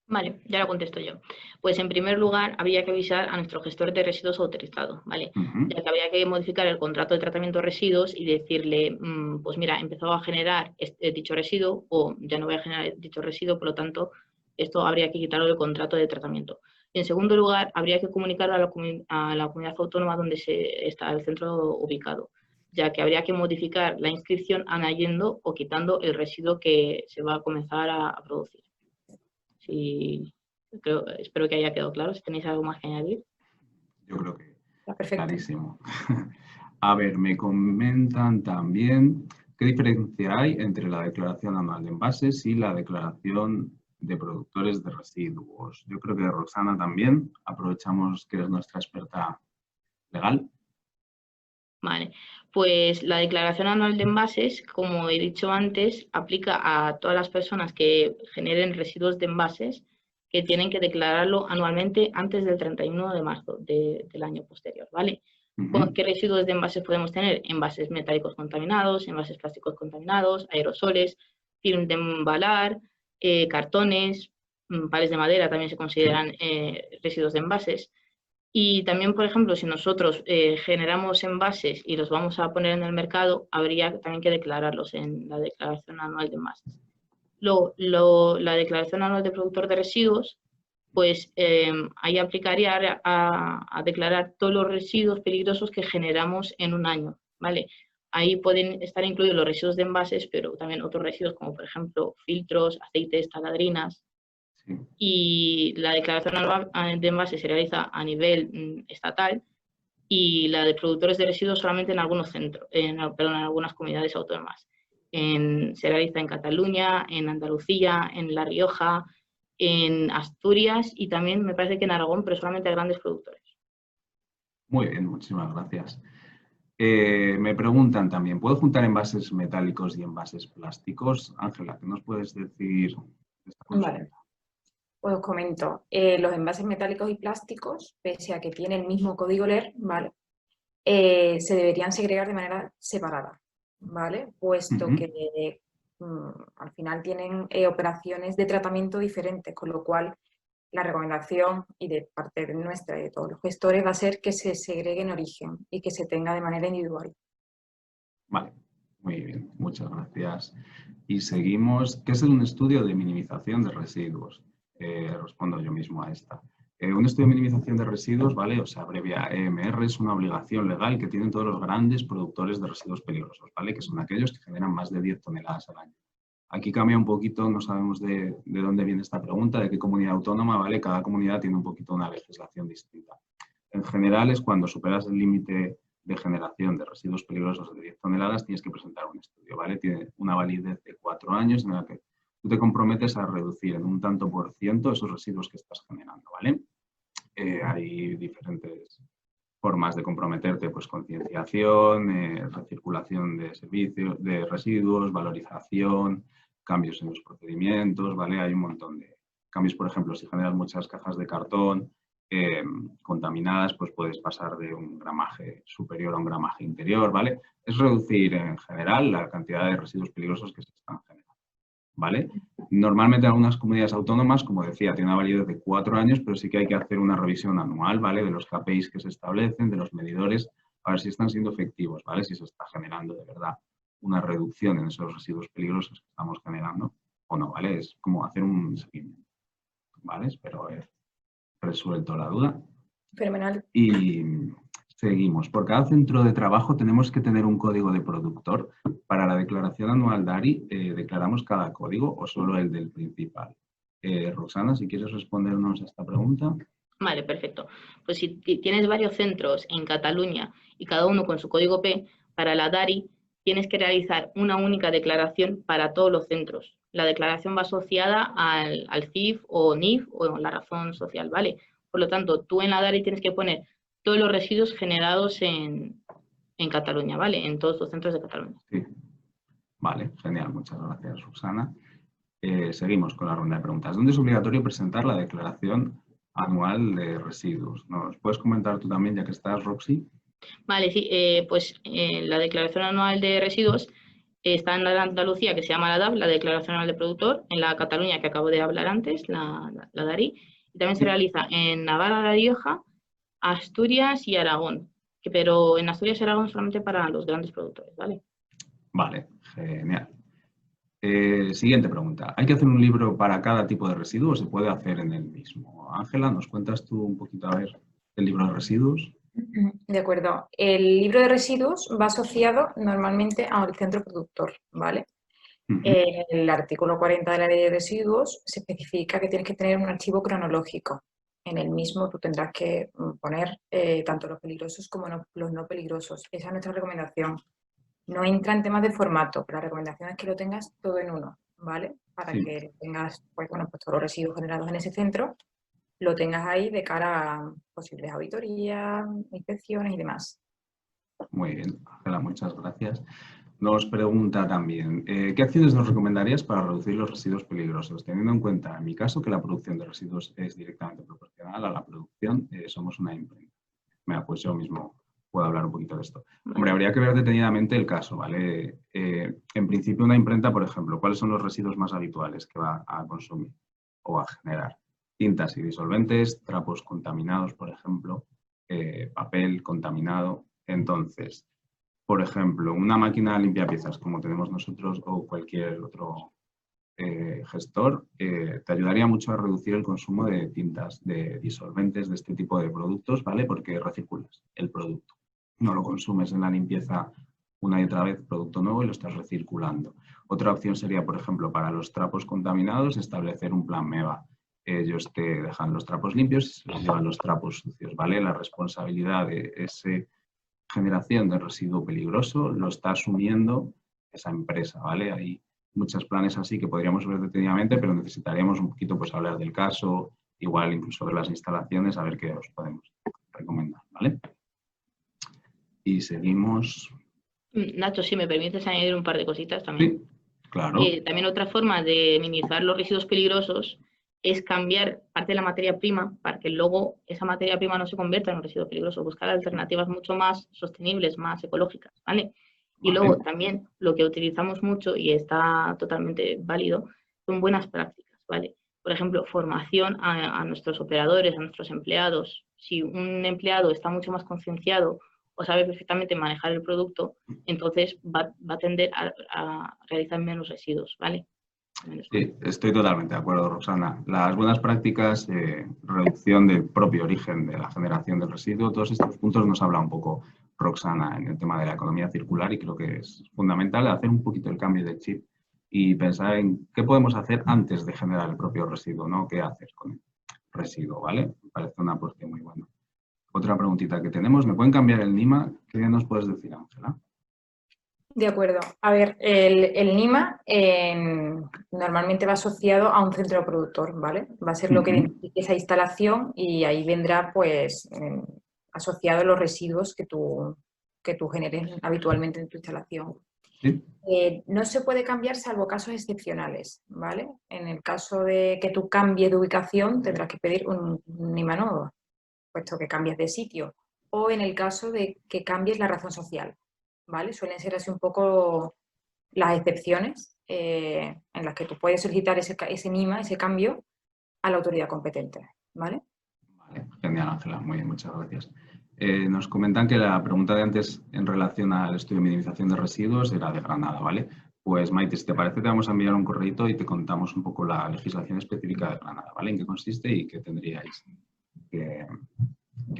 Vale, ya la contesto yo. Pues en primer lugar, habría que avisar a nuestro gestor de residuos autorizado, ¿vale? Ya que habría que modificar el contrato de tratamiento de residuos y decirle, pues mira, he empezado a generar dicho residuo o ya no voy a generar dicho residuo, por lo tanto, esto habría que quitarlo del contrato de tratamiento. Y en segundo lugar, habría que comunicarlo a la comunidad autónoma donde está el centro ubicado, ya que habría que modificar la inscripción añadiendo o quitando el residuo que se va a comenzar a producir. Sí, espero que haya quedado claro. Si tenéis algo más que añadir. Yo creo que Perfecto. Clarísimo. A ver, me comentan también qué diferencia hay entre la declaración anual de envases y la declaración de productores de residuos. Yo creo que Roxana también, aprovechamos que eres nuestra experta legal. Vale, pues la declaración anual de envases, como he dicho antes, aplica a todas las personas que generen residuos de envases que tienen que declararlo anualmente antes del 31 de marzo del año posterior, ¿vale? ¿Qué residuos de envases podemos tener? Envases metálicos contaminados, envases plásticos contaminados, aerosoles, film de embalar, cartones, pares de madera también se consideran residuos de envases. Y también, por ejemplo, si nosotros generamos envases y los vamos a poner en el mercado, habría también que declararlos en la declaración anual de envases. La declaración anual de productor de residuos, pues ahí aplicaría a declarar todos los residuos peligrosos que generamos en un año, ¿vale? Ahí pueden estar incluidos los residuos de envases, pero también otros residuos como, por ejemplo, filtros, aceites, taladrinas. Y la declaración anual de envases se realiza a nivel estatal y la de productores de residuos solamente en algunos centros, en algunas comunidades autónomas. Se realiza en Cataluña, en Andalucía, en La Rioja, en Asturias y también me parece que en Aragón, pero solamente a grandes productores. Muy bien, muchísimas gracias. Me preguntan también, ¿puedo juntar envases metálicos y envases plásticos? Ángela, ¿qué nos puedes decir de esta consulta? Vale. Pues os comento, los envases metálicos y plásticos, pese a que tienen el mismo código LER, ¿vale? Se deberían segregar de manera separada, ¿vale? Puesto que al final tienen operaciones de tratamiento diferentes, con lo cual la recomendación y de parte nuestra y de todos los gestores va a ser que se segregue en origen y que se tenga de manera individual. Vale, muy bien, muchas gracias. Y seguimos. ¿Qué es un estudio de minimización de residuos? Respondo yo mismo a esta. Un estudio de minimización de residuos, ¿vale? O sea, abrevia EMR, es una obligación legal que tienen todos los grandes productores de residuos peligrosos, ¿vale? Que son aquellos que generan más de 10 toneladas al año. Aquí cambia un poquito, no sabemos de dónde viene esta pregunta, de qué comunidad autónoma, ¿vale? Cada comunidad tiene un poquito una legislación distinta. En general es cuando superas el límite de generación de residuos peligrosos de 10 toneladas, tienes que presentar un estudio, ¿vale? Tiene una validez de 4 años en la que tú te comprometes a reducir en un tanto por ciento esos residuos que estás generando, ¿vale? Hay diferentes formas de comprometerte, pues concienciación, recirculación de servicios, de residuos, valorización, cambios en los procedimientos, ¿vale? Hay un montón de cambios, por ejemplo, si generas muchas cajas de cartón contaminadas, pues puedes pasar de un gramaje superior a un gramaje interior, ¿vale? Es reducir en general la cantidad de residuos peligrosos que se están generando, ¿vale? Normalmente algunas comunidades autónomas, como decía, tienen una validez de 4 años, pero sí que hay que hacer una revisión anual, ¿vale? De los KPIs que se establecen, de los medidores, a ver si están siendo efectivos, ¿vale? Si se está generando de verdad una reducción en esos residuos peligrosos que estamos generando o no, ¿vale? Es como hacer un seguimiento, ¿vale? Espero haber resuelto la duda. Fenomenal. Y seguimos. Por cada centro de trabajo tenemos que tener un código de productor. Para la declaración anual DARI, ¿declaramos cada código o solo el del principal? Roxana, si quieres respondernos a esta pregunta. Vale, perfecto. Pues si tienes varios centros en Cataluña y cada uno con su código P, para la DARI tienes que realizar una única declaración para todos los centros. La declaración va asociada al CIF o NIF o la razón social, ¿vale? Por lo tanto, tú en la DARI tienes que poner todos los residuos generados en Cataluña, ¿vale? En todos los centros de Cataluña. Sí. Vale, genial. Muchas gracias, Roxana. Seguimos con la ronda de preguntas. ¿Dónde es obligatorio presentar la declaración anual de residuos? ¿Nos puedes comentar tú también, ya que estás, Roxy? Vale, sí, pues la declaración anual de residuos está en la Andalucía, que se llama la DAP, la Declaración Anual de Productor, en la Cataluña, que acabo de hablar antes, la DARI, y también se realiza en Navarra, La Rioja, Asturias y Aragón, pero en Asturias y Aragón solamente para los grandes productores, ¿vale? Vale, genial. Siguiente pregunta. ¿Hay que hacer un libro para cada tipo de residuo o se puede hacer en el mismo? Ángela, ¿nos cuentas tú un poquito a ver el libro de residuos? De acuerdo. El libro de residuos va asociado normalmente al centro productor, ¿vale? El artículo 40 de la Ley de Residuos se especifica que tienes que tener un archivo cronológico. En el mismo tú tendrás que poner tanto los peligrosos como los no peligrosos. Esa es nuestra recomendación. No entra en temas de formato, pero la recomendación es que lo tengas todo en uno, ¿vale? Para que tengas, pues bueno, pues todos los residuos generados en ese centro, lo tengas ahí de cara a posibles auditorías, inspecciones y demás. Muy bien, Ángela, muchas gracias. Nos pregunta también, ¿qué acciones nos recomendarías para reducir los residuos peligrosos? Teniendo en cuenta, en mi caso, que la producción de residuos es directamente proporcional a la producción, somos una imprenta. Mira, pues yo mismo puedo hablar un poquito de esto. Hombre, habría que ver detenidamente el caso, ¿vale? En principio, una imprenta, por ejemplo, ¿cuáles son los residuos más habituales que va a consumir o a generar? Tintas y disolventes, trapos contaminados, por ejemplo, papel contaminado. Entonces, por ejemplo, una máquina limpia piezas como tenemos nosotros o cualquier otro gestor, te ayudaría mucho a reducir el consumo de tintas, de disolventes, de este tipo de productos, ¿vale? Porque recirculas el producto. No lo consumes en la limpieza una y otra vez, producto nuevo, y lo estás recirculando. Otra opción sería, por ejemplo, para los trapos contaminados, establecer un plan MEVA. Ellos te dejan los trapos limpios y se los llevan los trapos sucios, ¿vale? La responsabilidad de esa generación de residuo peligroso lo está asumiendo esa empresa, ¿vale? Hay muchos planes así que podríamos ver detenidamente, pero necesitaríamos un poquito pues hablar del caso, igual incluso ver las instalaciones, a ver qué os podemos recomendar, ¿vale? Y seguimos. Nacho, si me permites añadir un par de cositas también. Sí, claro. También otra forma de minimizar los residuos peligrosos es cambiar parte de la materia prima para que luego esa materia prima no se convierta en un residuo peligroso, buscar alternativas mucho más sostenibles, más ecológicas, ¿vale? Y Vale. luego también lo que utilizamos mucho y está totalmente válido son buenas prácticas, ¿vale? Por ejemplo, formación a nuestros operadores, a nuestros empleados. Si un empleado está mucho más concienciado o sabe perfectamente manejar el producto, entonces va a tender a realizar menos residuos, ¿vale? Sí, estoy totalmente de acuerdo, Roxana. Las buenas prácticas, reducción del propio origen de la generación del residuo, todos estos puntos nos habla un poco Roxana en el tema de la economía circular y creo que es fundamental hacer un poquito el cambio de chip y pensar en qué podemos hacer antes de generar el propio residuo, ¿no? ¿Qué hacer con el residuo, ¿vale? Me parece una aporte muy buena. Otra preguntita que tenemos, ¿me pueden cambiar el NIMA? ¿Qué nos puedes decir, Ángela? De acuerdo. A ver, el NIMA normalmente va asociado a un centro productor, ¿vale? Va a ser lo que identifique esa instalación y ahí vendrá, pues, asociado los residuos que tú generes habitualmente en tu instalación. ¿Sí? No se puede cambiar salvo casos excepcionales, ¿vale? En el caso de que tú cambies de ubicación, tendrás que pedir un NIMA nuevo, puesto que cambias de sitio. O en el caso de que cambies la razón social, ¿vale? Suelen ser así un poco las excepciones en las que tú puedes solicitar ese NIMA, ese cambio, a la autoridad competente, ¿vale? Vale, genial, Ángela. Muy bien, muchas gracias. Nos comentan que la pregunta de antes en relación al estudio de minimización de residuos era de Granada, ¿vale? Pues Maite, si te parece, te vamos a enviar un correo y te contamos un poco la legislación específica de Granada, ¿vale? En qué consiste y qué tendríais que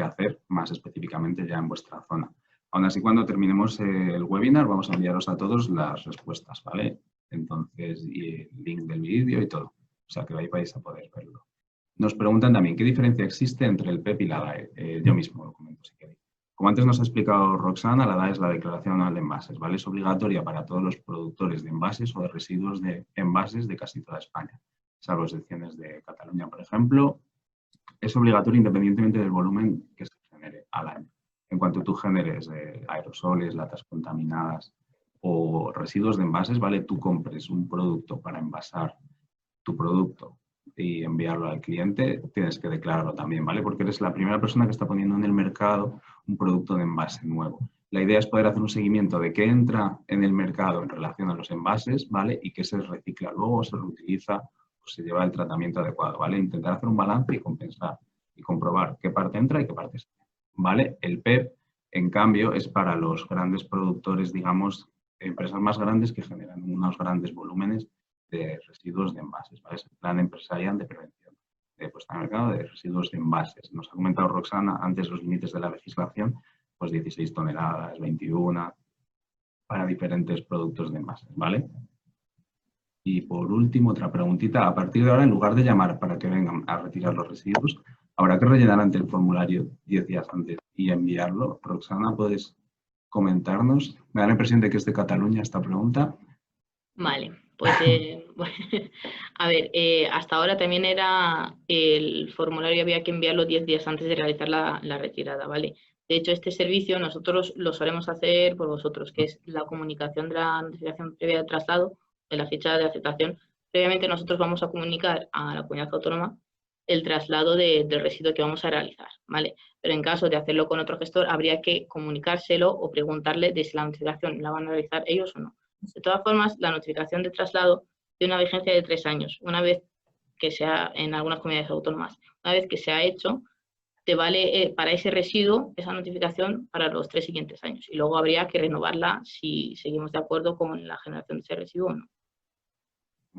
hacer más específicamente ya en vuestra zona. Aún así, cuando terminemos el webinar, vamos a enviaros a todos las respuestas, ¿vale? Entonces, y el link del vídeo y todo. O sea, que ahí vais a poder verlo. Nos preguntan también, ¿qué diferencia existe entre el PEP y la DAE? Yo mismo lo comento si queréis. Como antes nos ha explicado Roxana, la DAE es la Declaración Anual de Envases, ¿vale? Es obligatoria para todos los productores de envases o de residuos de envases de casi toda España, salvo excepciones de Cataluña, por ejemplo. Es obligatorio independientemente del volumen que se genere al año. En cuanto tú generes aerosoles, latas contaminadas o residuos de envases, ¿vale? Tú compres un producto para envasar tu producto y enviarlo al cliente, tienes que declararlo también, ¿vale? Porque eres la primera persona que está poniendo en el mercado un producto de envase nuevo. La idea es poder hacer un seguimiento de qué entra en el mercado en relación a los envases, ¿vale? Y qué se recicla luego, se reutiliza o se lleva el tratamiento adecuado, ¿vale? Intentar hacer un balance y compensar y comprobar qué parte entra y qué parte sale, ¿vale? El PEP, en cambio, es para los grandes productores, digamos, empresas más grandes que generan unos grandes volúmenes de residuos de envases, ¿vale? Es el plan empresarial de prevención de puesta en el mercado de residuos de envases. Nos ha comentado Roxana antes los límites de la legislación, pues 16 toneladas, 21, para diferentes productos de envases, ¿vale? Y por último, otra preguntita. A partir de ahora, en lugar de llamar para que vengan a retirar los residuos, habrá que rellenar ante el formulario 10 días antes y enviarlo. Roxana, ¿puedes comentarnos? Me da la impresión de que es de Cataluña esta pregunta. Vale, pues a ver, hasta ahora también era el formulario, había que enviarlo 10 días antes de realizar la retirada, ¿vale? De hecho, este servicio nosotros lo solemos hacer por vosotros, que es la comunicación de la notificación previa de traslado, de la fecha de aceptación. Previamente nosotros vamos a comunicar a la comunidad autónoma el traslado del residuo que vamos a realizar, ¿vale? Pero en caso de hacerlo con otro gestor, habría que comunicárselo o preguntarle de si la notificación la van a realizar ellos o no. De todas formas, la notificación de traslado tiene una vigencia de 3 años. Una vez que sea en algunas comunidades autónomas, una vez que se ha hecho, te vale para ese residuo esa notificación para los 3 siguientes años. Y luego habría que renovarla si seguimos de acuerdo con la generación de ese residuo o no.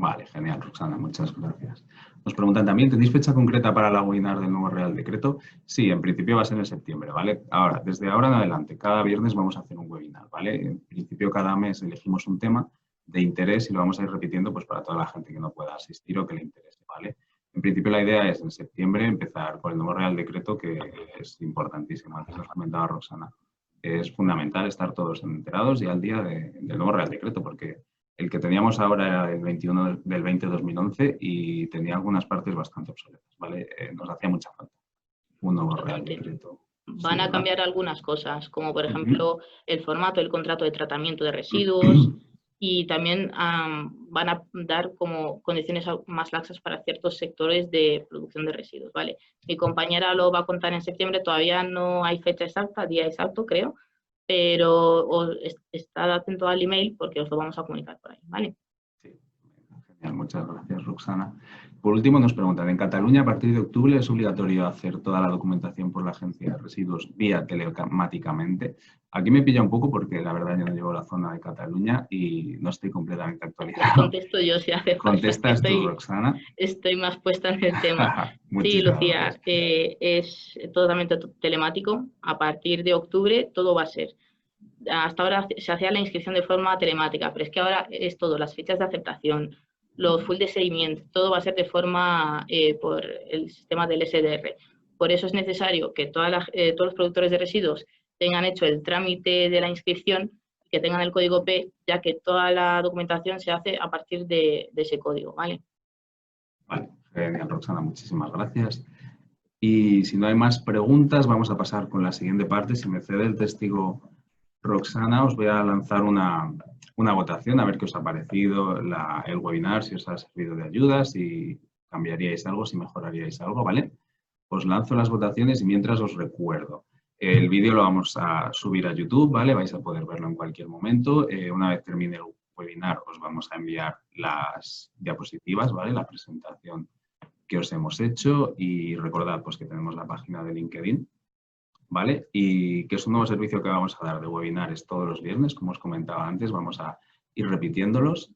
Vale, genial, Roxana, muchas gracias. Nos preguntan también, ¿tenéis fecha concreta para la webinar del nuevo Real Decreto? Sí, en principio va a ser en septiembre, ¿vale? Ahora, desde ahora en adelante, cada viernes vamos a hacer un webinar, ¿vale? En principio cada mes elegimos un tema de interés y lo vamos a ir repitiendo pues para toda la gente que no pueda asistir o que le interese, ¿vale? En principio la idea es en septiembre empezar con el nuevo Real Decreto, que es importantísimo, antes nos comentaba Roxana. Es fundamental estar todos enterados y al día del nuevo Real Decreto, porque el que teníamos ahora era el 21 del 20-2011 y tenía algunas partes bastante obsoletas, ¿vale? Nos hacía mucha falta un nuevo Real Decreto. Van a cambiar algunas cosas, como por Uh-huh. ejemplo el formato del contrato de tratamiento de residuos y también van a dar como condiciones más laxas para ciertos sectores de producción de residuos, ¿vale? Mi compañera lo va a contar en septiembre, todavía no hay fecha exacta, día exacto creo, pero estad atento al email porque os lo vamos a comunicar por ahí, ¿vale? Sí, genial, muchas gracias, Roxana. Por último, nos preguntan, ¿en Cataluña a partir de octubre es obligatorio hacer toda la documentación por la Agencia de Residuos vía telemáticamente? Aquí me pilla un poco porque la verdad yo no llevo la zona de Cataluña y no estoy completamente actualizado. Contesto yo si hace falta. Contestas tú, Roxana. Estoy más puesta en el tema. Sí, Muchísimas Lucía, gracias. es totalmente telemático. A partir de octubre todo va a ser. Hasta ahora se hacía la inscripción de forma telemática, pero es que ahora es todo, las fichas de aceptación, los full de seguimiento, todo va a ser de forma por el sistema del SDR. Por eso es necesario que todos los productores de residuos tengan hecho el trámite de la inscripción, que tengan el código P, ya que toda la documentación se hace a partir de ese código, ¿vale? Vale, genial, Roxana, muchísimas gracias. Y si no hay más preguntas, vamos a pasar con la siguiente parte. Si me cede el testigo Roxana, os voy a lanzar una votación a ver qué os ha parecido el webinar, si os ha servido de ayuda, si cambiaríais algo, si mejoraríais algo, ¿vale? Os lanzo las votaciones y mientras os recuerdo. El vídeo lo vamos a subir a YouTube, ¿vale? Vais a poder verlo en cualquier momento. Una vez termine el webinar, os vamos a enviar las diapositivas, ¿vale? La presentación que os hemos hecho y recordad pues, que tenemos la página de LinkedIn, ¿vale? Y que es un nuevo servicio que vamos a dar de webinares todos los viernes, como os comentaba antes, vamos a ir repitiéndolos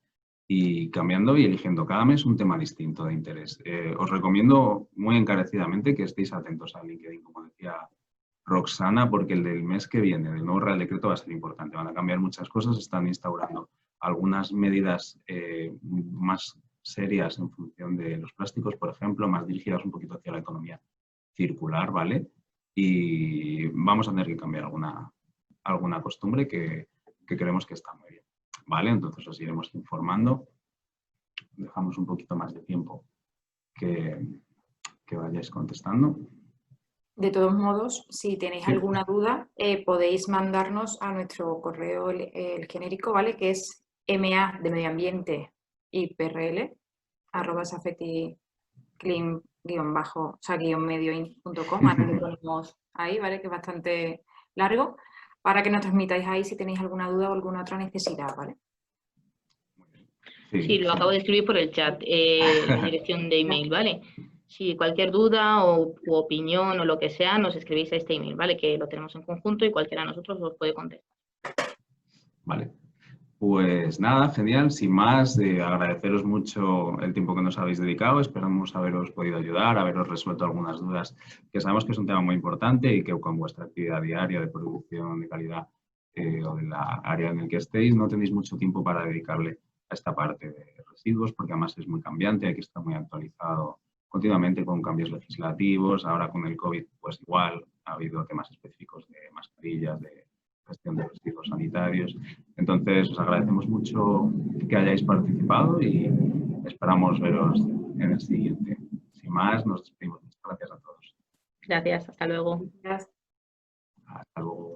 y cambiando y eligiendo cada mes un tema distinto de interés. Os recomiendo muy encarecidamente que estéis atentos a LinkedIn, como decía Roxana, porque el del mes que viene, del nuevo Real Decreto, va a ser importante. Van a cambiar muchas cosas, están instaurando algunas medidas más serias en función de los plásticos, por ejemplo, más dirigidas un poquito hacia la economía circular, ¿vale? Y vamos a tener que cambiar alguna costumbre que creemos que está muy bien, ¿vale? Entonces os iremos informando. Dejamos un poquito más de tiempo que vayáis contestando. De todos modos, si tenéis alguna duda, podéis mandarnos a nuestro correo el genérico, ¿vale? Que es ma de medio ambiente y prl @safetyclean-medio.com. Ahora lo ponemos ahí, ¿vale? Que es bastante largo, para que nos transmitáis ahí si tenéis alguna duda o alguna otra necesidad, ¿vale? Sí, lo acabo de escribir por el chat, la dirección de email, ¿vale? Si cualquier duda u opinión o lo que sea, nos escribís a este email, ¿vale? Que lo tenemos en conjunto y cualquiera de nosotros os puede contestar. Vale. Pues nada, genial. Sin más, agradeceros mucho el tiempo que nos habéis dedicado. Esperamos haberos podido ayudar, haberos resuelto algunas dudas, que sabemos que es un tema muy importante y que con vuestra actividad diaria de producción de calidad o de la área en el que estéis, no tenéis mucho tiempo para dedicarle a esta parte de residuos, porque además es muy cambiante, hay que estar muy actualizado continuamente con cambios legislativos. Ahora con el COVID, pues igual ha habido temas específicos de mascarillas, de gestión de residuos sanitarios. Entonces, os agradecemos mucho que hayáis participado y esperamos veros en el siguiente. Sin más, nos despedimos. Muchas gracias a todos. Gracias, hasta luego. Gracias. Hasta luego.